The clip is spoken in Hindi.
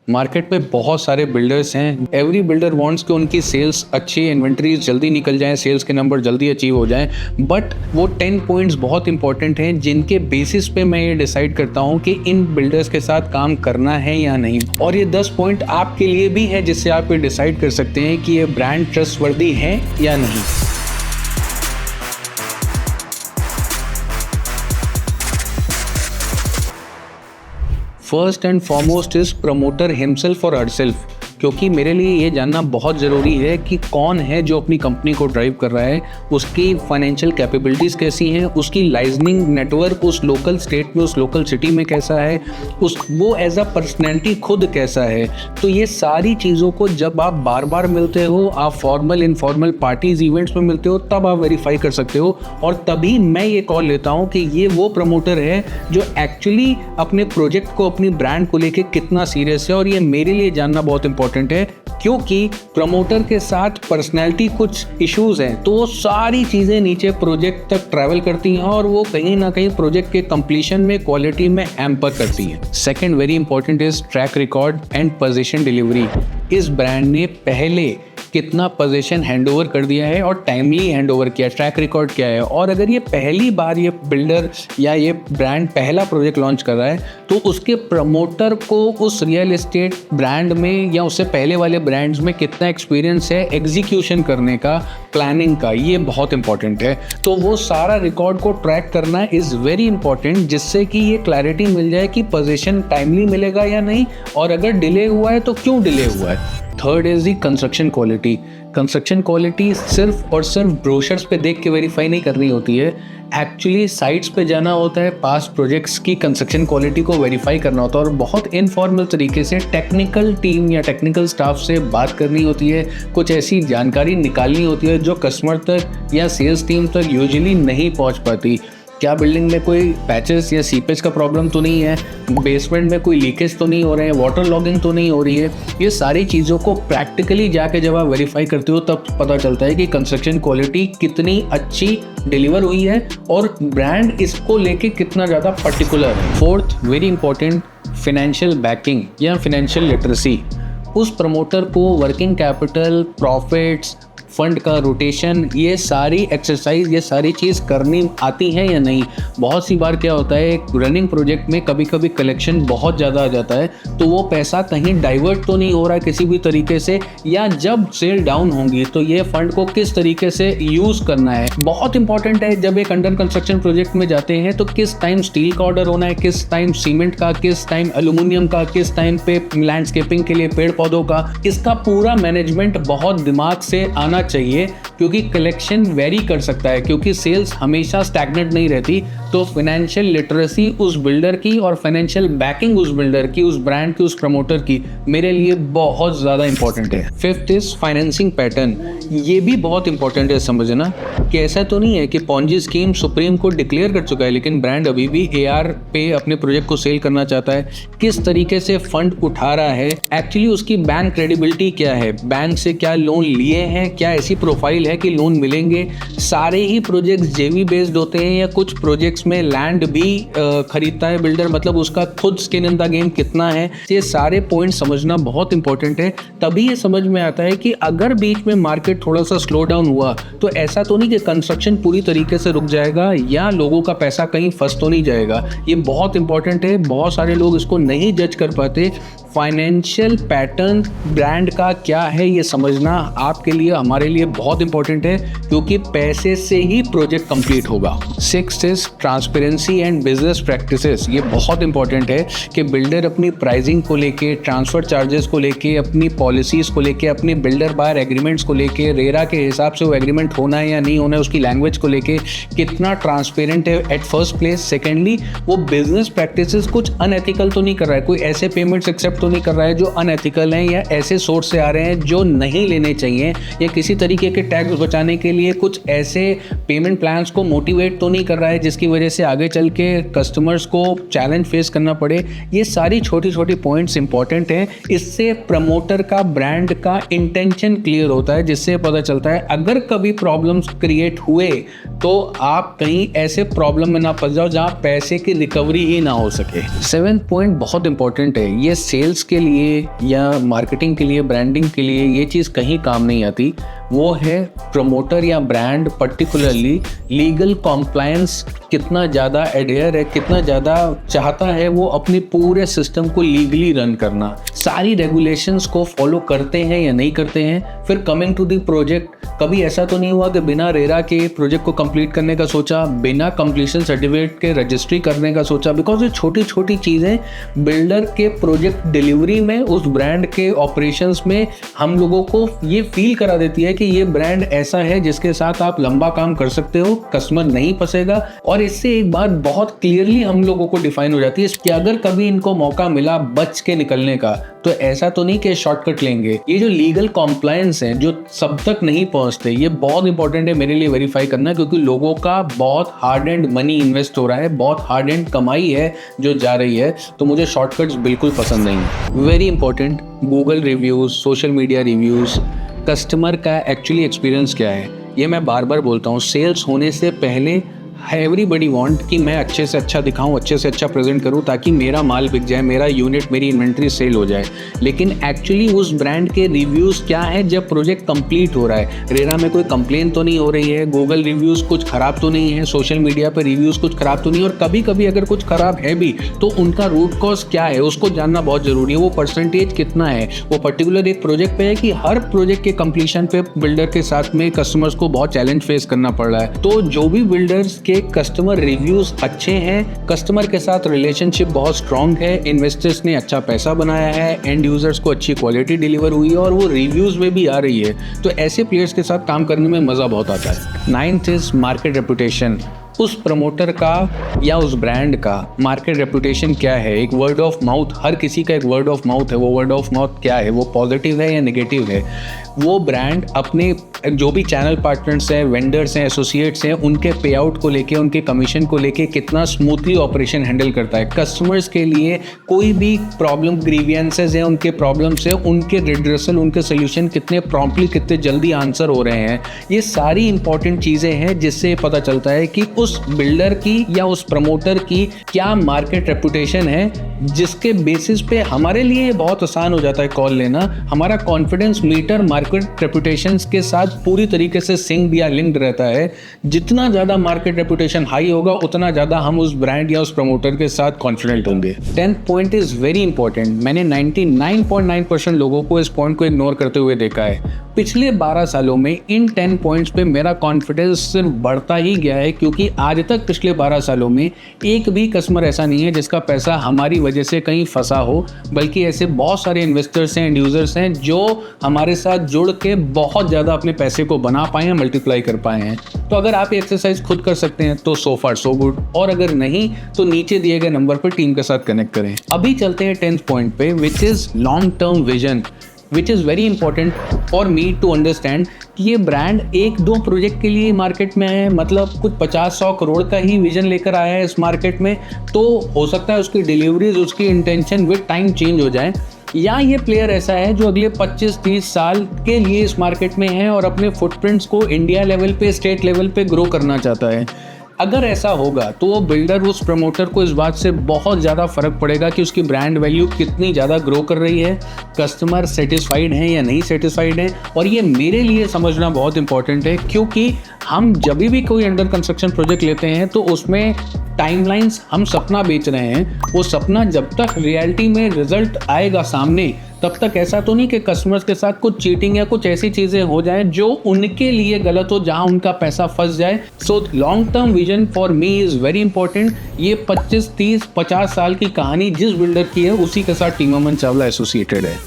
मार्केट में बहुत सारे बिल्डर्स हैं। एवरी बिल्डर वांट्स कि उनकी सेल्स अच्छी, इन्वेंट्री जल्दी निकल जाए, सेल्स के नंबर जल्दी अचीव हो जाएं। बट वो 10 पॉइंट्स बहुत इंपॉर्टेंट हैं जिनके बेसिस पे मैं ये डिसाइड करता हूँ कि इन बिल्डर्स के साथ काम करना है या नहीं। और ये 10 पॉइंट आपके लिए भी है जिससे आप ये डिसाइड कर सकते हैं कि ये ब्रांड ट्रस्टवर्दी है या नहीं। First and foremost is promoter himself और हरसेल्फ, क्योंकि मेरे लिए ये जानना बहुत ज़रूरी है कि कौन है जो अपनी कंपनी को ड्राइव कर रहा है, उसकी फाइनेंशियल कैपेबिलिटीज़ कैसी हैं, उसकी लाइजनिंग नेटवर्क उस लोकल स्टेट में, उस लोकल सिटी में कैसा है, वो एज अ पर्सनैलिटी खुद कैसा है। तो ये सारी चीज़ों को जब आप बार बार मिलते हो, आप फॉर्मल इनफॉर्मल पार्टीज इवेंट्स में मिलते हो, तब आप वेरीफाई कर सकते हो। और तभी मैं ये कॉल लेता हूँ कि ये वो प्रमोटर है जो एक्चुअली अपने प्रोजेक्ट को, अपनी ब्रांड को लेके कितना सीरियस है। और ये मेरे लिए जानना बहुत इंपॉर्टेंट है, क्योंकि प्रमोटर के साथ पर्सनैलिटी कुछ इश्यूज हैं तो वो सारी चीजें नीचे प्रोजेक्ट तक ट्रैवल करती हैं और वो कहीं ना कहीं प्रोजेक्ट के कंप्लीशन में, क्वालिटी में हैम्पर करती हैं। Second very important is track record and position delivery. इस ब्रांड ने पहले कितना पोजीशन हैंडओवर कर दिया है और टाइमली हैंडओवर किया, ट्रैक रिकॉर्ड क्या है। और अगर ये पहली बार ये बिल्डर या ये ब्रांड पहला प्रोजेक्ट लॉन्च कर रहा है तो उसके प्रमोटर को उस रियल एस्टेट ब्रांड में या उससे पहले वाले ब्रांड्स में कितना एक्सपीरियंस है एग्जीक्यूशन करने का, प्लानिंग का, ये बहुत इंपॉर्टेंट है। तो वो सारा रिकॉर्ड को ट्रैक करना इज़ वेरी इंपॉर्टेंट, जिससे कि ये क्लैरिटी मिल जाए कि पोजीशन टाइमली मिलेगा या नहीं, और अगर डिले हुआ है तो क्यों डिले हुआ है। Third is the construction quality. Construction quality सिर्फ और सिर्फ ब्रोशर्स पे देख के वेरीफाई नहीं करनी होती है, एक्चुअली साइट्स पे जाना होता है, पास्ट प्रोजेक्ट्स की कंस्ट्रक्शन क्वालिटी को वेरीफाई करना होता है और बहुत इनफॉर्मल तरीके से टेक्निकल टीम या टेक्निकल स्टाफ से बात करनी होती है, कुछ ऐसी जानकारी निकालनी होती है जो कस्टमर तक या सेल्स टीम तक यूजुअली नहीं पहुंच पाती। क्या बिल्डिंग में कोई पैचेस या सीपेज का प्रॉब्लम तो नहीं है, बेसमेंट में कोई लीकेज तो नहीं हो रहे हैं, वाटर लॉगिंग तो नहीं हो रही है। ये सारी चीज़ों को प्रैक्टिकली जाके जब आप वेरीफाई करते हो तब पता चलता है कि कंस्ट्रक्शन क्वालिटी कितनी अच्छी डिलीवर हुई है और ब्रांड इसको लेके कितना ज़्यादा पर्टिकुलर है। Fourth very important, financial backing या फाइनेंशियल लिटरेसी। उस प्रमोटर को वर्किंग कैपिटल, प्रॉफिट्स, फंड का रोटेशन, ये सारी एक्सरसाइज, ये सारी चीज़ करनी आती है या नहीं। बहुत सी बार क्या होता है, एक रनिंग प्रोजेक्ट में कभी कभी कलेक्शन बहुत ज़्यादा आ जाता है तो वो पैसा कहीं डाइवर्ट तो नहीं हो रहा है किसी भी तरीके से, या जब सेल डाउन होंगी तो ये फंड को किस तरीके से यूज़ करना है। बहुत इंपॉर्टेंट है जब एक अंडर कंस्ट्रक्शन प्रोजेक्ट में जाते हैं तो किस टाइम स्टील का ऑर्डर होना है, किस टाइम सीमेंट का, किस टाइम एल्यूमिनियम का, किस टाइम पे लैंडस्केपिंग के लिए पेड़ पौधों का, इसका पूरा मैनेजमेंट बहुत दिमाग से आना चाहिए, क्योंकि कलेक्शन वेरी कर सकता है, क्योंकि सेल्स हमेशा स्टैग्नेंट नहीं रहती। तो फाइनेंशियल लिटरेसी उस बिल्डर की और फाइनेंशियल बैकिंग उस बिल्डर की, उस ब्रांड की, उस प्रमोटर की मेरे लिए बहुत ज़्यादा इंपॉर्टेंट है। Fifth is financing pattern. ये भी बहुत इंपॉर्टेंट है समझना कि ऐसा तो नहीं है कि Ponzi scheme supreme court declare कर चुका है लेकिन ब्रांड अभी भी AR पे अपने प्रोजेक्ट को सेल करना चाहता है। किस तरीके से फंड उठा रहा है, एक्चुअली उसकी बैंक क्रेडिबिलिटी क्या है, बैंक से क्या लोन लिए हैं, क्या ऐसी प्रोफाइल है कि लोन मिलेंगे। सारे ही प्रोजेक्ट्स JV बेस्ड होते हैं या कुछ प्रोजेक्ट्स में लैंड भी खरीदता है बिल्डर, मतलब उसका खुद स्किन इन द गेम कितना है। ये सारे पॉइंट समझना बहुत इंपॉर्टेंट है, तभी ये समझ में आता है कि अगर बीच में मार्केट थोड़ा सा स्लो डाउन हुआ तो ऐसा तो नहीं कि कंस्ट्रक्शन पूरी तरीके से रुक जाएगा या लोगों का पैसा कहीं फंस तो नहीं जाएगा। ये बहुत इंपॉर्टेंट है, बहुत सारे लोग इसको नहीं जज कर पाते। फाइनेंशियल पैटर्न ब्रांड का क्या है ये समझना आपके लिए, हमारे लिए बहुत इंपॉर्टेंट है, क्योंकि पैसे से ही प्रोजेक्ट कंप्लीट होगा। Sixth is transparency and business practices. ये बहुत इंपॉर्टेंट है कि बिल्डर अपनी प्राइसिंग को लेके, ट्रांसफर चार्जेस को लेके, अपनी पॉलिसीज को लेके, अपने बिल्डर बायर एग्रीमेंट्स को लेके, रेरा के हिसाब से वो एग्रीमेंट होना है या नहीं होना है, उसकी लैंग्वेज को लेके कितना ट्रांसपेरेंट है एट फर्स्ट प्लेस। सेकेंडली, वो बिजनेस प्रैक्टिसेस कुछ अनएथिकल तो नहीं कर रहा है, कोई ऐसे पेमेंट्स एक्सेप्ट तो नहीं कर रहा है जो अनएथिकल हैं या ऐसे सोर्स से आ रहे हैं जो नहीं लेने चाहिए, या किसी तरीके के टैक्स बचाने के लिए कुछ ऐसे पेमेंट प्लान्स को मोटिवेट तो नहीं कर रहा है जिसकी वजह से आगे चल के कस्टमर्स को चैलेंज फेस करना पड़े। ये सारी छोटी छोटी पॉइंट्स इंपॉर्टेंट हैं। इससे प्रमोटर का, ब्रांड का इंटेंशन क्लियर होता है, जिससे पता चलता है अगर कभी प्रॉब्लम्स क्रिएट हुए तो आप कहीं ऐसे प्रॉब्लम में ना फंस जाओ जहां पैसे की रिकवरी ही ना हो सके। सेवेंथ पॉइंट बहुत इंपॉर्टेंट है, ये सेल्स सेल्स के लिए या मार्केटिंग के लिए, ब्रांडिंग के लिए ये चीज़ कहीं काम नहीं आती। वो है प्रमोटर या ब्रांड पर्टिकुलरली लीगल कॉम्प्लायंस कितना ज़्यादा एडहेयर है, कितना ज़्यादा चाहता है वो अपने पूरे सिस्टम को लीगली रन करना, सारी रेगुलेशंस को फॉलो करते हैं या नहीं करते हैं। फिर कमिंग टू द प्रोजेक्ट, कभी ऐसा तो नहीं हुआ कि बिना रेरा के प्रोजेक्ट को कंप्लीट करने का सोचा, बिना कंप्लीशन सर्टिफिकेट के रजिस्ट्री करने का सोचा, बिकॉज ये छोटी छोटी चीज़ें बिल्डर के प्रोजेक्ट डिलीवरी में, उस ब्रांड के ऑपरेशंस में हम लोगों को ये फील करा देती है कि ये ब्रांड ऐसा है जिसके साथ आप लंबा काम कर सकते हो, कस्टमर नहीं फंसेगा। और इससे एक बात बहुत क्लियरली हम लोगों को डिफाइन हो जाती है कि अगर कभी इनको मौका मिला बच के निकलने का, तो ऐसा तो नहीं कि शॉर्टकट लेंगे। ये जो लीगल कॉम्प्लायंस है जो सब तक नहीं पहुंचते, ये बहुत इंपॉर्टेंट है मेरे लिए वेरीफाई करना, क्योंकि लोगों का बहुत हार्ड एंड मनी इन्वेस्ट हो रहा है, बहुत हार्ड एंड कमाई है जो जा रही है। तो मुझे शॉर्टकट्स बिल्कुल पसंद नहीं है। Very important, Google reviews, social media reviews, customer का एक्चुअली एक्सपीरियंस क्या है, ये मैं बार बार बोलता हूँ। सेल्स होने से पहले एवरीबडी वांट कि मैं अच्छे से अच्छा दिखाऊं, अच्छे से अच्छा प्रेजेंट करूं, ताकि मेरा माल बिक जाए, मेरा यूनिट, मेरी इन्वेंट्री सेल हो जाए। लेकिन एक्चुअली उस ब्रांड के रिव्यूज़ क्या है जब प्रोजेक्ट कंप्लीट हो रहा है? रेरा में कोई कंप्लेन तो नहीं हो रही है, गूगल रिव्यूज़ कुछ ख़राब तो नहीं है, सोशल मीडिया पर रिव्यूज़ कुछ ख़राब तो नहीं है, और कभी कभी अगर कुछ ख़राब है भी तो उनका रूट कॉज क्या है उसको जानना बहुत ज़रूरी है। वो परसेंटेज कितना है, वो पर्टिकुलर एक प्रोजेक्ट पे है कि हर प्रोजेक्ट के कंप्लीशन पे बिल्डर के साथ में कस्टमर्स को बहुत चैलेंज फेस करना पड़ रहा है। तो जो भी बिल्डर्स के कस्टमर रिव्यूज अच्छे हैं, कस्टमर के साथ रिलेशनशिप बहुत स्ट्रांग है, इन्वेस्टर्स ने अच्छा पैसा बनाया है, एंड यूजर्स को अच्छी क्वालिटी डिलीवर हुई है और वो रिव्यूज में भी आ रही है, तो ऐसे प्लेयर्स के साथ काम करने में मज़ा बहुत आता है। 9th is market reputation. उस प्रमोटर का या उस ब्रांड का मार्केट रेपुटेशन क्या है? एक वर्ड ऑफ माउथ, हर किसी का एक वर्ड ऑफ माउथ है। वो वर्ड ऑफ माउथ क्या है? वो पॉजिटिव है या नेगेटिव है? वो ब्रांड अपने जो भी चैनल पार्टनर्स हैं, वेंडर्स हैं, एसोसिएट्स हैं, उनके पे आउट को लेके, उनके कमीशन को लेके कितना स्मूथली ऑपरेशन हैंडल करता है। कस्टमर्स के लिए कोई भी प्रॉब्लम, ग्रीवियंसेस हैं, उनके प्रॉब्लम्स हैं, उनके रिड्रेसल, उनके सोल्यूशन कितने प्रॉम्प्टली, कितने जल्दी आंसर हो रहे हैं। ये सारी इंपॉर्टेंट चीज़ें हैं जिससे पता चलता है कि उस बिल्डर की या उस प्रमोटर की क्या मार्केट रेपुटेशन है, जिसके बेसिस पे हमारे लिए बहुत आसान हो जाता है कॉल लेना। हमारा कॉन्फिडेंस मीटर मार्केट रेपुटेशन के साथ पूरी तरीके से सिंक या लिंक्ड रहता है। जितना ज़्यादा मार्केट रेपुटेशन हाई होगा उतना ज़्यादा हम उस ब्रांड या उस प्रमोटर के साथ कॉन्फिडेंट होंगे। 10th point is very important. मैंने 99.9% लोगों को इस पॉइंट को इग्नोर करते हुए देखा है। पिछले 12 सालों में इन 10 पॉइंट्स पे मेरा कॉन्फिडेंस सिर्फ बढ़ता ही गया है, क्योंकि आज तक पिछले 12 सालों में एक भी कस्टमर ऐसा नहीं है जिसका पैसा हमारी वजह से कहीं फंसा हो, बल्कि ऐसे बहुत सारे इन्वेस्टर्स हैं, एंड यूजर्स हैं जो हमारे साथ जुड़ के बहुत ज़्यादा अपने पैसे को बना पाए हैं, मल्टीप्लाई कर पाए हैं। तो अगर आप ये एक्सरसाइज खुद कर सकते हैं तो सो फार सो गुड, और अगर नहीं तो नीचे दिए गए नंबर पर टीम के साथ कनेक्ट करें। अभी चलते हैं 10th पॉइंट पे, which is long term vision, which is very important for me to understand कि ये ब्रांड 1-2 प्रोजेक्ट के लिए मार्केट में है, मतलब कुछ 50-100 करोड़ का ही विजन लेकर आया है इस मार्केट में। तो हो सकता है उसकी डिलीवरीज, उसकी इंटेंशन विद टाइम चेंज हो जाए, या ये प्लेयर ऐसा है जो अगले 25-30 साल के लिए इस मार्केट में है और अपने फुटप्रिंट्स को इंडिया लेवल पे, स्टेट लेवल पे ग्रो करना चाहता है। अगर ऐसा होगा तो वो बिल्डर, उस प्रमोटर को इस बात से बहुत ज़्यादा फ़र्क पड़ेगा कि उसकी ब्रांड वैल्यू कितनी ज़्यादा ग्रो कर रही है, कस्टमर सेटिस्फाइड हैं या नहीं सेटिस्फाइड हैं। और ये मेरे लिए समझना बहुत इंपॉर्टेंट है, क्योंकि हम जब भी कोई अंडर कंस्ट्रक्शन प्रोजेक्ट लेते हैं तो उसमें टाइमलाइंस, हम सपना बेच रहे हैं, वो सपना जब तक रियलिटी में रिजल्ट आएगा सामने, तब तक ऐसा तो नहीं कि कस्टमर्स के साथ कुछ चीटिंग या कुछ ऐसी चीज़ें हो जाएं जो उनके लिए गलत हो, जहां उनका पैसा फंस जाए। So long term vision for me is very important. ये 25, 30, 50 साल की कहानी जिस बिल्डर की है उसी के साथ टीम अमन चावला एसोसिएटेड है।